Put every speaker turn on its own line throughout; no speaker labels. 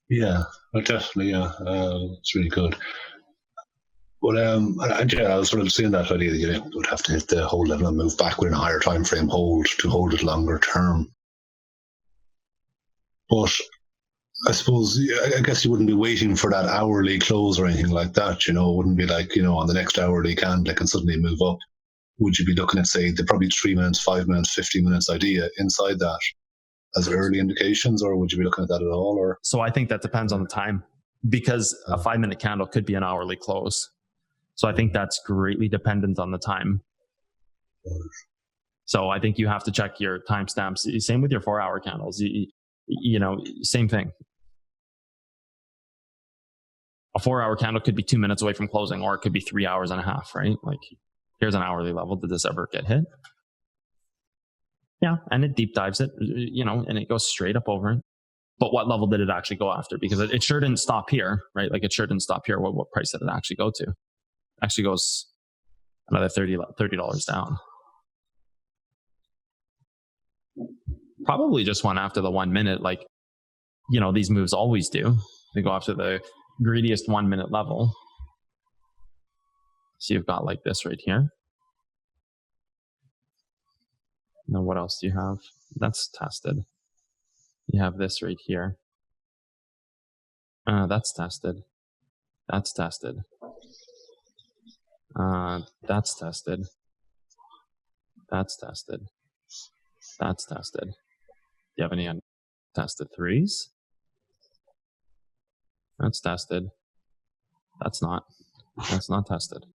Yeah, definitely. Yeah, it's really good. But and yeah, I was sort of seeing that idea that you would have to hit the hold level and move back within a higher time frame hold to hold it longer term. But I suppose, I guess you wouldn't be waiting for that hourly close or anything like that. It wouldn't be like, on the next hourly candle, it can suddenly move up. Would you be looking at, say, the probably 3 minutes, 5 minutes, 15 minutes idea inside that as early indications, or would you be looking at that at all? Or
So I think that depends on the time, because a 5 minute candle could be an hourly close. So I think that's greatly dependent on the time. So I think you have to check your timestamps. Same with your 4 hour candles. Same thing. A 4 hour candle could be 2 minutes away from closing, or it could be 3 hours and a half, right? Like, here's an hourly level. Did this ever get hit? Yeah, and it deep dives it, and it goes straight up over it. But what level did it actually go after? Because it sure didn't stop here, right? Like, it sure didn't stop here. What price did it actually go to? It actually goes another $30 down. Probably just went after the 1 minute, like, these moves always do. They go after the greediest 1 minute level. So you've got like this right here. Now, what else do you have? That's tested. You have this right here. That's tested. That's tested. That's tested. That's tested. That's tested. Do you have any untested threes? That's tested. That's not tested.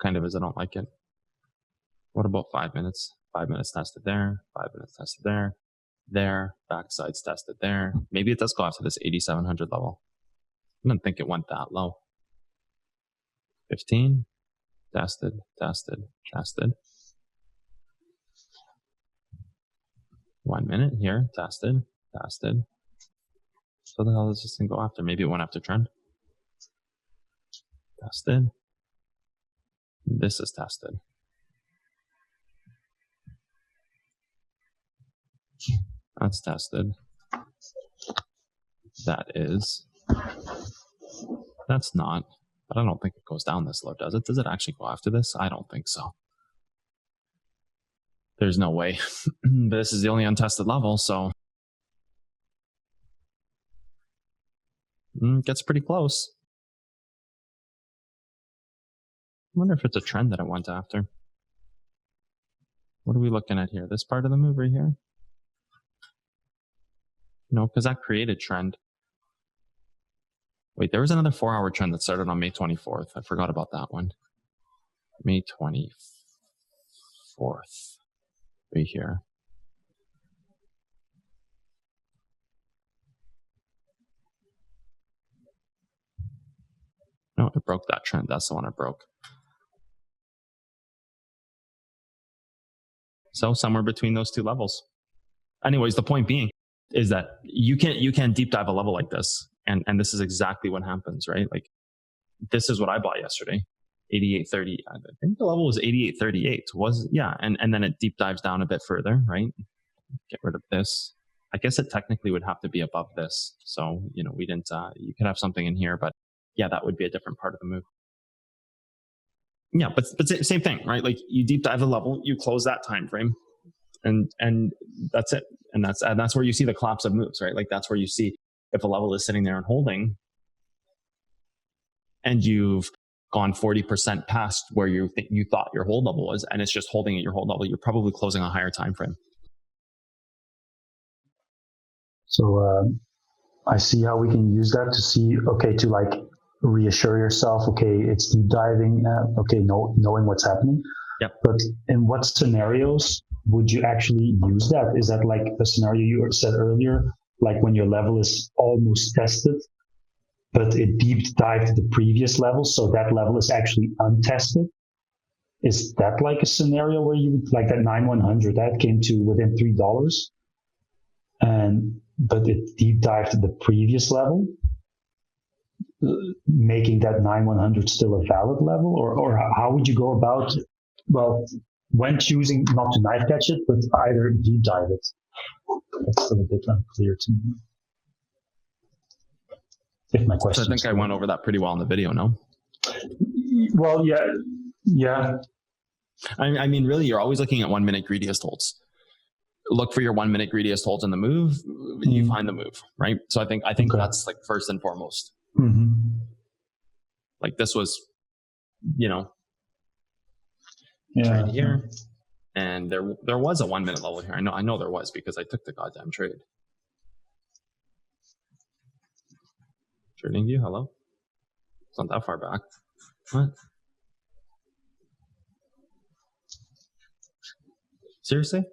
Kind of, as I don't like it. What about 5 minutes? 5 minutes tested there. 5 minutes tested there. There. Backside's tested there. Maybe it does go after this 8,700 level. I didn't think it went that low. 15. Tested. Tested. Tested. 1 minute here. Tested. Tested. So the hell does this thing go after? Maybe it went after trend. Tested. This is tested. That's tested. That is. That's not. But I don't think it goes down this low, does it? Does it actually go after this? I don't think so. There's no way. This is the only untested level, so it gets pretty close. I wonder if it's a trend that it went after. What are we looking at here? This part of the move right here? No, because that created trend. Wait, there was another 4 hour trend that started on May 24th. I forgot about that one. May 24th. Right here. No, it broke that trend. That's the one it broke. So somewhere between those two levels. Anyways, the point being is that you can't deep dive a level like this. And this is exactly what happens, right? Like, this is what I bought yesterday. 88.30. I think the level was 88.38. And then it deep dives down a bit further, right? Get rid of this. I guess it technically would have to be above this. So, we didn't, you could have something in here, but yeah, that would be a different part of the move. Yeah, but same thing, right? Like, you deep dive a level, you close that time frame, and that's it. And that's where you see the collapse of moves, right? Like, that's where you see if a level is sitting there and holding, and you've gone 40% past where you thought your hold level was, and it's just holding at your hold level, you're probably closing a higher time frame.
So I see how we can use that to see, okay, to like reassure yourself, okay, it's deep diving, knowing what's happening.
Yep.
But in what scenarios would you actually use that? Is that like the scenario you said earlier, like when your level is almost tested, but it deep dived the previous level, so that level is actually untested? Is that like a scenario where you would, like that 9100, that came to within $3, but it deep dived the previous level, making that 9100 still a valid level? Or how would you go about, well, when choosing not to knife catch it, but either deep dive it? That's still a bit unclear to me. If my question.
So I think I went over that pretty well in the video, no?
Well, yeah.
I mean, really, you're always looking at 1 minute greediest holds. Look for your 1 minute greediest holds in the move. You find the move, right? So I think okay. That's like first and foremost.
Mm-hmm.
Like this was,
yeah,
trade here, and there was a 1 minute level here. I know there was because I took the goddamn trade. Trading view, hello. It's not that far back. What? Seriously?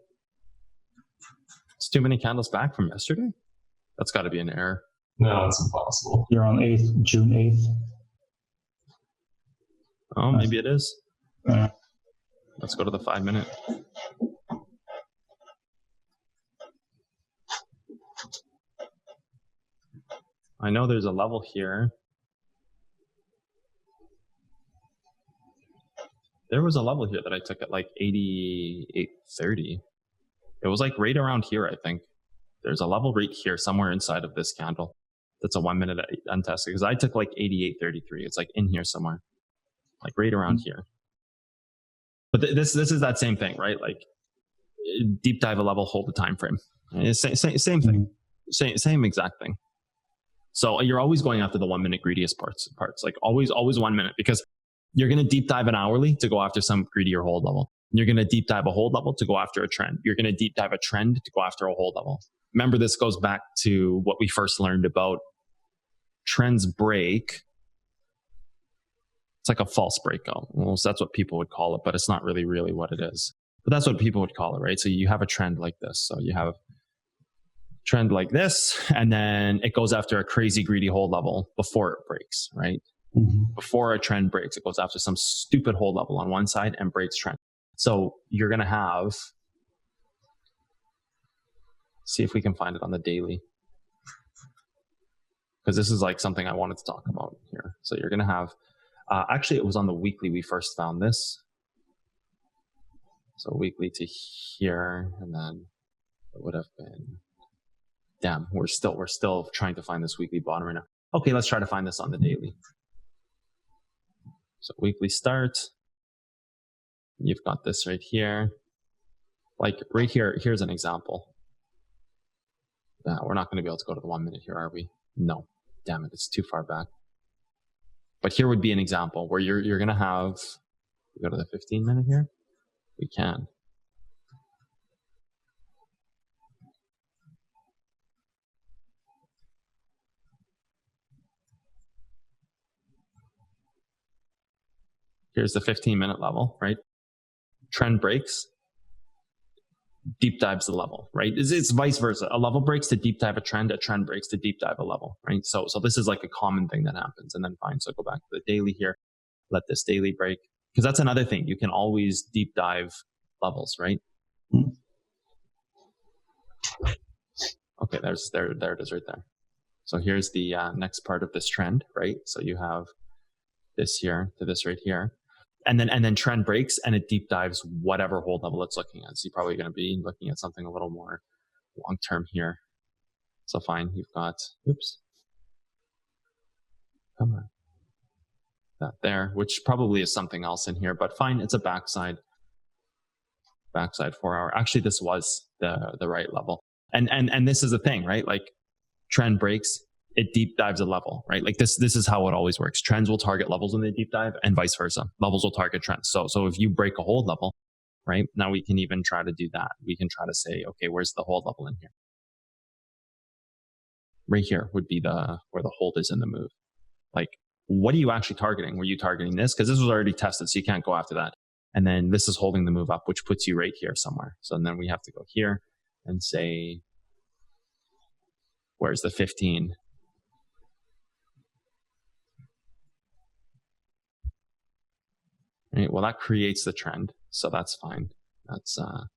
It's too many candles back from yesterday? That's got to be an error.
No, it's impossible.
You're on June 8th.
Oh, maybe it is. Let's go to the 5 minute. I know there's a level here. There was a level here that I took at like 88.30. It was like right around here, I think. There's a level right here somewhere inside of this candle. That's a 1 minute untested because I took like 88.33. It's like in here somewhere, like right around here. But this is that same thing, right? Like deep dive a level, hold the time frame. Same thing, same exact thing. So you're always going after the 1 minute greediest parts, like always 1 minute, because you're going to deep dive an hourly to go after some greedier hold level. You're going to deep dive a hold level to go after a trend. You're going to deep dive a trend to go after a hold level. Remember, this goes back to what we first learned about trends break. It's like a false breakout. Well, so that's what people would call it, but it's not really what it is. But that's what people would call it, right? So you have a trend like this. So you have a trend like this, and then it goes after a crazy greedy hold level before it breaks, right?
Mm-hmm.
Before a trend breaks, it goes after some stupid hold level on one side and breaks trend. So you're going to have, see if we can find it on the daily, because this is like something I wanted to talk about here. So you're going to have, actually it was on the weekly we first found this. So weekly to here, and then it would have been, damn, we're still trying to find this weekly bottom right now. Okay, let's try to find this on the daily. So weekly start, you've got this right here. Like right here, here's an example. We're not going to be able to go to the 1 minute here, are we? No, damn it, it's too far back. But here would be an example where you're going to have, go to the 15 minute here. We can. Here's the 15 minute level, right? Trend breaks, deep dives the level, right? It's vice versa. A level breaks to deep dive a trend breaks to deep dive a level, right? So this is like a common thing that happens. And then fine, so go back to the daily here, let this daily break, because that's another thing. You can always deep dive levels, right? Okay, there it is right there. So here's the next part of this trend, right? So you have this here to this right here. And then trend breaks and it deep dives whatever hold level it's looking at. So you're probably going to be looking at something a little more long-term here. So fine, you've got, oops. Come on. That there, which probably is something else in here, but fine, it's a backside 4 hour. Actually, this was the right level. And this is the thing, right? Like trend breaks, it deep dives a level, right? Like this is how it always works. Trends will target levels when they deep dive and vice versa. Levels will target trends. So if you break a hold level, right? Now we can even try to do that. We can try to say, okay, where's the hold level in here? Right here would be where the hold is in the move. Like, what are you actually targeting? Were you targeting this? Because this was already tested, so you can't go after that. And then this is holding the move up, which puts you right here somewhere. So then we have to go here and say, where's the 15? Right, well, that creates the trend, so that's fine. That's let's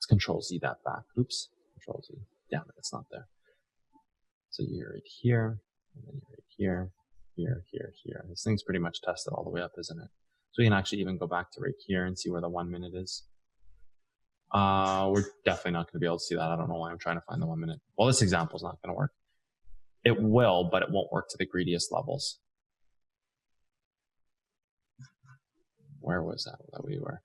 Control Z that back. Oops, Control Z. Damn it, it's not there. So you're right here, and then you're right here, here. This thing's pretty much tested all the way up, isn't it? So we can actually even go back to right here and see where the 1 minute is. We're definitely not going to be able to see that. I don't know why I'm trying to find the 1 minute. Well, this example is not going to work. It will, but it won't work to the greediest levels. Where was that we were?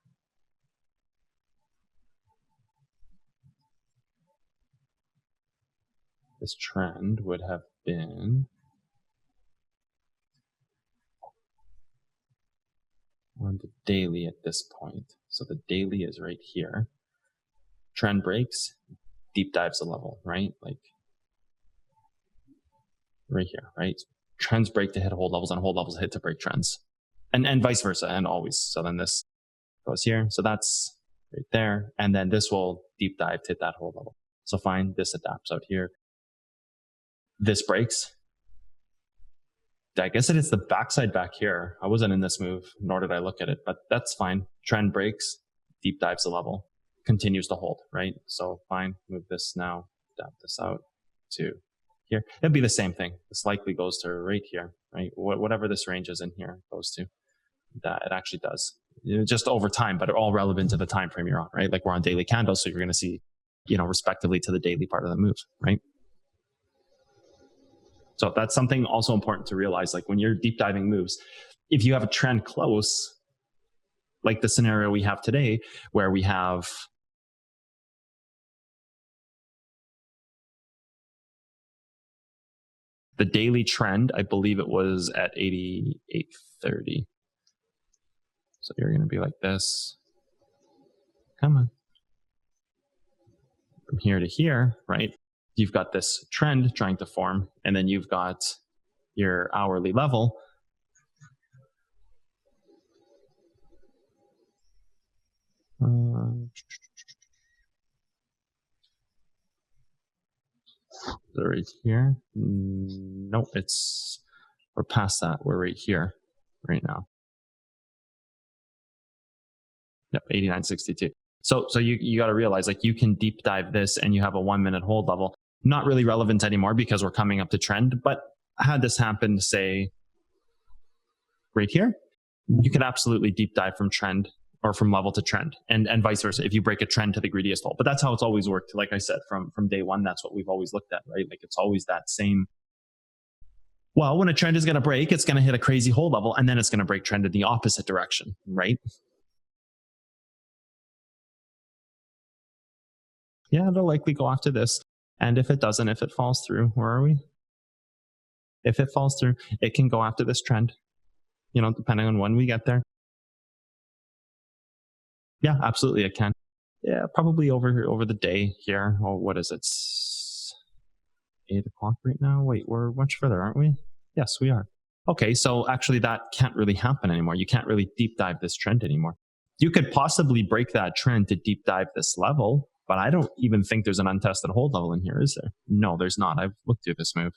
This trend would have been on the daily at this point. So the daily is right here. Trend breaks, deep dives a level, right? Like right here, right? Trends break to hit hold levels and hold levels hit to break trends, and vice versa, and always. So then this goes here. So that's right there. And then this will deep dive to hit that hold level. So fine, this adapts out here. This breaks. I guess it is the backside back here. I wasn't in this move, nor did I look at it, but that's fine. Trend breaks, deep dives the level, continues to hold, right? So fine, move this now, adapt this out to here. It'd be the same thing. This likely goes to right here, right? Whatever this range is in here goes to. That it actually does. Just over time, but all relevant to the time frame you're on, right? Like we're on daily candles, so you're going to see, respectively to the daily part of the move, right? So that's something also important to realize. Like when you're deep diving moves, if you have a trend close, like the scenario we have today, where we have the daily trend, I believe it was at 88.30. So you're going to be like this. Come on. From here to here, right? You've got this trend trying to form, and then you've got your hourly level. Right here. Nope, we're past that. We're right here right now. Yep, 89.62. So you got to realize, like, you can deep dive this and you have a 1 minute hold level. Not really relevant anymore because we're coming up to trend, but had this happen, say, right here, you could absolutely deep dive from trend or from level to trend, and vice versa if you break a trend to the greediest hold. But that's how it's always worked. Like I said, from day one, that's what we've always looked at, right? Like it's always that same. Well, when a trend is going to break, it's going to hit a crazy hold level, and then it's going to break trend in the opposite direction, right? Yeah, it'll likely go after this. And if it doesn't, if it falls through, where are we? If it falls through, it can go after this trend, depending on when we get there. Yeah, absolutely it can. Yeah, probably over the day here. Oh, what is it? It's 8 o'clock right now. Wait, we're much further, aren't we? Yes, we are. Okay, so actually that can't really happen anymore. You can't really deep dive this trend anymore. You could possibly break that trend to deep dive this level, but I don't even think there's an untested hold level in here, is there? No, there's not. I've looked through this move.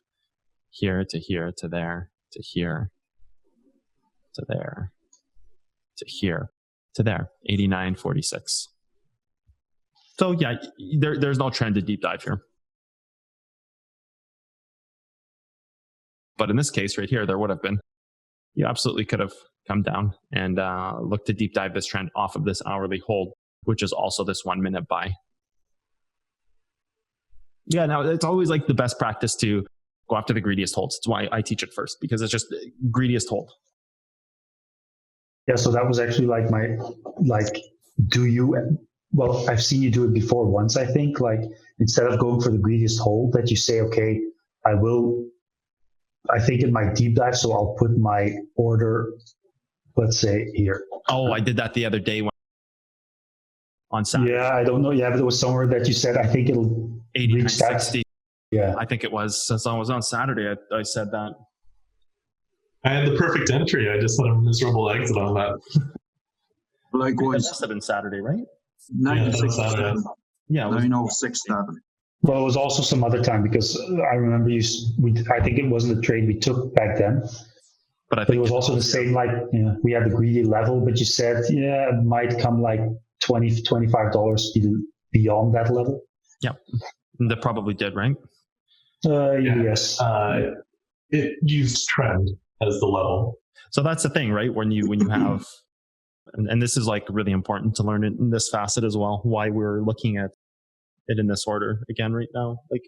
Here to here to there to here to there to here to there. 89.46. So yeah, there's no trend to deep dive here. But in this case right here, there would have been. You absolutely could have come down and looked to deep dive this trend off of this hourly hold, which is also this 1 minute buy. Yeah, now it's always like the best practice to go after the greediest holds. It's why I teach it first, because it's just greediest hold.
Yeah, so that was actually well, I've seen you do it before once, I think, like instead of going for the greediest hold, that you say, okay, I think it might deep dive, so I'll put my order, let's say here.
Oh, I did that the other day on Saturday.
Yeah, I don't know. Yeah, but it was somewhere that you said, I think it'll
89.60.
Yeah,
I think it was. Since I was on Saturday, I said that.
I had the perfect entry. I just had a miserable exit on that.
Likewise.
That must have been Saturday, right?
96.7.
Yeah,
906.7.
well, it was also some other time because I remember I think it wasn't the trade we took back then.
But I think
it was also the same, like, we had the greedy level, but you said, yeah, it might come like $20, $25 beyond that level.
Yeah, that probably did, right?
Yes.
It used trend as the level.
So that's the thing, right? When you have And this is like really important to learn in this facet as well, why we're looking at it in this order again right now. Like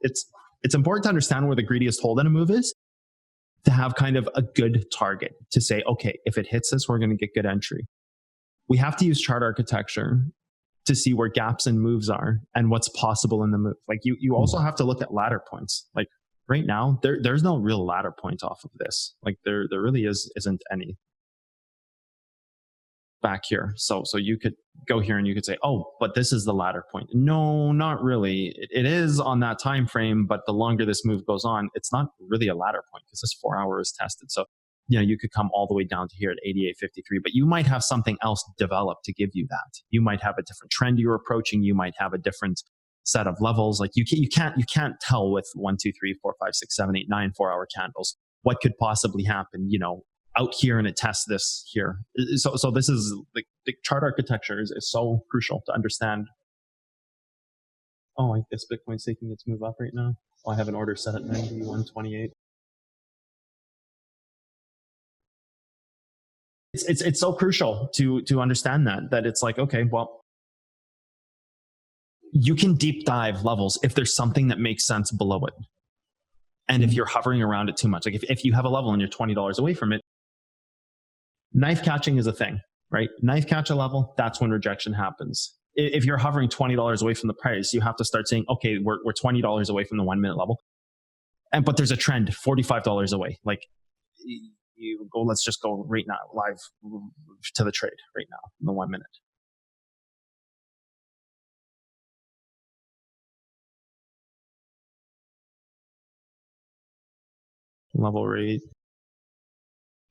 it's important to understand where the greediest hold in a move is, to have kind of a good target to say, okay, if it hits this, we're going to get good entry. We have to use chart architecture to see where gaps and moves are and what's possible in the move. Like you also have to look at ladder points. Like right now, there's no real ladder point off of this. Like there really isn't any back here. So you could go here and you could say, oh, but this is the ladder point. No, not really. It is on that time frame, but the longer this move goes on, it's not really a ladder point because this 4 hour is tested. So you could come all the way down to here at 88.53, but you might have something else develop to give you that. You might have a different trend you're approaching. You might have a different set of levels. Like you can't tell with 1, 2, 3, 4, 5, 6, 7, 8, 9 4 hour candles what could possibly happen, out here, and it tests this here. So this is like the chart architecture is so crucial to understand. Oh, I guess Bitcoin's taking its move up right now. Oh, I have an order set at 91.28. It's so crucial to understand that it's like, okay, well, you can deep dive levels if there's something that makes sense below it. And if you're hovering around it too much, like if you have a level and you're $20 away from it, knife catching is a thing, right? Knife catch a level, that's when rejection happens. If you're hovering $20 away from the price, you have to start saying, okay, we're $20 away from the 1 minute level. But there's a trend, $45 away. Like you go, let's just go right now, live to the trade right now in the 1 minute. Level rate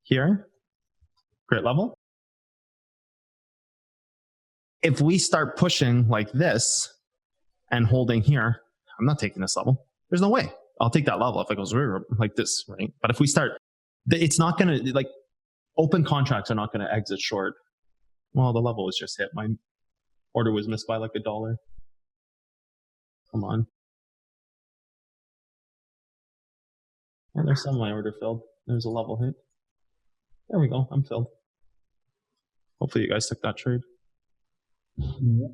here, great level. If we start pushing like this and holding here, I'm not taking this level. There's no way. I'll take that level if it goes like this, right? But if we start, it's not going to, like, open contracts are not going to exit short. Well, the level was just hit. My order was missed by like $1. Come on. And there's some of my order filled. There's a level hit. There we go. I'm filled. Hopefully you guys took that trade.
Yeah.